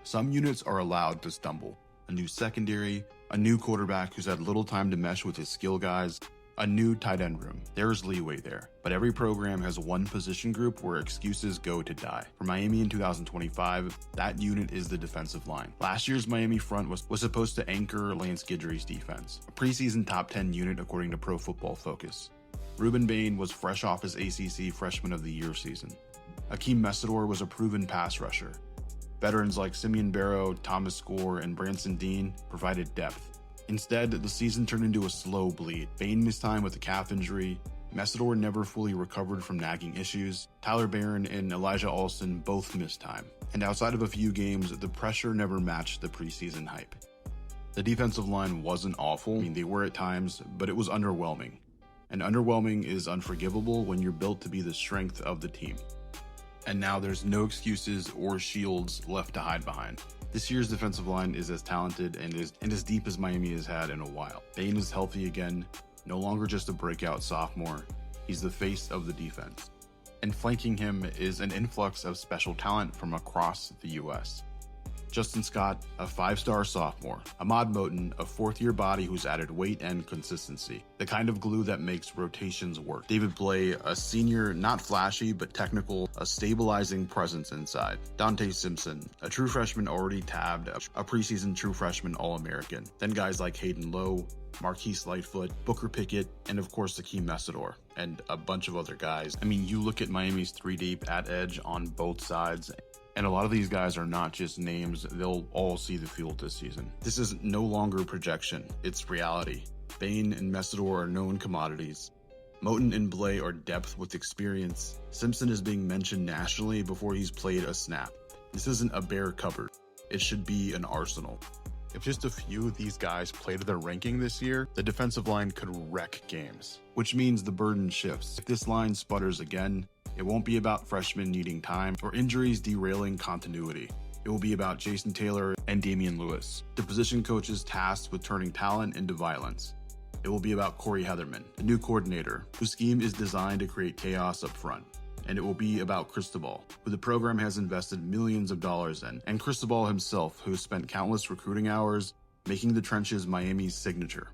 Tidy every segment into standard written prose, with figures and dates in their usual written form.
Some units are allowed to stumble. A new secondary, a new quarterback who's had little time to mesh with his skill guys, a new tight end room. There's leeway there, but every program has one position group where excuses go to die. For Miami in 2025, that unit is the defensive line. Last year's Miami front was supposed to anchor Lance Guidry's defense, a preseason top 10 unit according to Pro Football Focus. Rueben Bain was fresh off his ACC Freshman of the Year season. Akeem Messidor was a proven pass rusher. Veterans like Simeon Barrow, Thomas Score, and Branson Dean provided depth. Instead, the season turned into a slow bleed. Bain missed time with a calf injury. Messidor never fully recovered from nagging issues. Tyler Barron and Elijah Alston both missed time. And outside of a few games, the pressure never matched the preseason hype. The defensive line wasn't awful. They were at times, but it was underwhelming. And underwhelming is unforgivable when you're built to be the strength of the team. And now there's no excuses or shields left to hide behind. This year's defensive line is as talented and as deep as Miami has had in a while. Bain is healthy again, no longer just a breakout sophomore. He's the face of the defense. And flanking him is an influx of special talent from across the US. Justin Scott, a 5-star sophomore. Ahmaad Moten, a 4th-year body who's added weight and consistency, the kind of glue that makes rotations work. David Blay, a senior, not flashy but technical, a stabilizing presence inside. Dante Simpson, a true freshman already tabbed, a preseason true freshman All-American. Then guys like Hayden Lowe, Marquise Lightfoot, Booker Pickett, and of course Akeem Messidor, and a bunch of other guys. You look at Miami's 3 deep at edge on both sides, and a lot of these guys are not just names, they'll all see the field this season. This is no longer projection, it's reality. Bain and Messidor are known commodities. Moten and Blay are depth with experience. Simpson is being mentioned nationally before he's played a snap. This isn't a bare cupboard, it should be an arsenal. If just a few of these guys play to their ranking this year, the defensive line could wreck games, which means the burden shifts. If this line sputters again, it won't be about freshmen needing time or injuries derailing continuity. It will be about Jason Taylor and Damian Lewis, the position coaches tasked with turning talent into violence. It will be about Corey Heatherman, the new coordinator, whose scheme is designed to create chaos up front. And it will be about Cristobal, who the program has invested millions of dollars in, and Cristobal himself, who has spent countless recruiting hours making the trenches Miami's signature.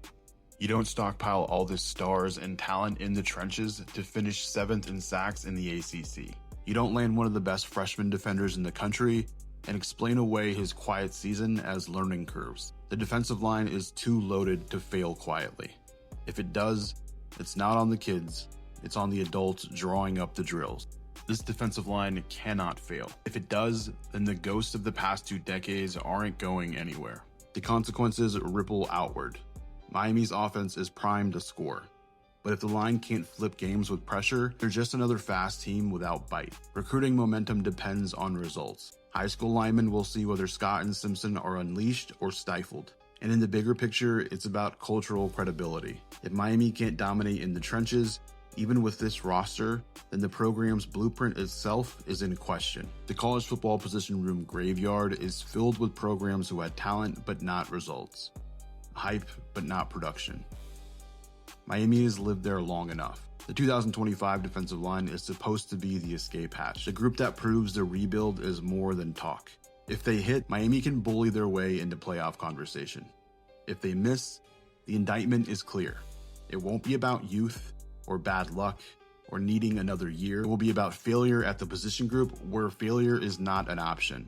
You don't stockpile all this stars and talent in the trenches to finish 7th in sacks in the ACC. You don't land one of the best freshman defenders in the country and explain away his quiet season as learning curves. The defensive line is too loaded to fail quietly. If it does, it's not on the kids, it's on the adults drawing up the drills. This defensive line cannot fail. If it does, then the ghosts of the past 2 decades aren't going anywhere. The consequences ripple outward. Miami's offense is primed to score. But if the line can't flip games with pressure, they're just another fast team without bite. Recruiting momentum depends on results. High school linemen will see whether Scott and Simpson are unleashed or stifled. And in the bigger picture, it's about cultural credibility. If Miami can't dominate in the trenches, even with this roster, then the program's blueprint itself is in question. The college football position room graveyard is filled with programs who had talent but not results. Hype, but not production. Miami has lived there long enough. The 2025 defensive line is supposed to be the escape hatch, the group that proves the rebuild is more than talk. If they hit, Miami can bully their way into playoff conversation. If they miss, the indictment is clear. It won't be about youth, or bad luck, or needing another year. It will be about failure at the position group where failure is not an option.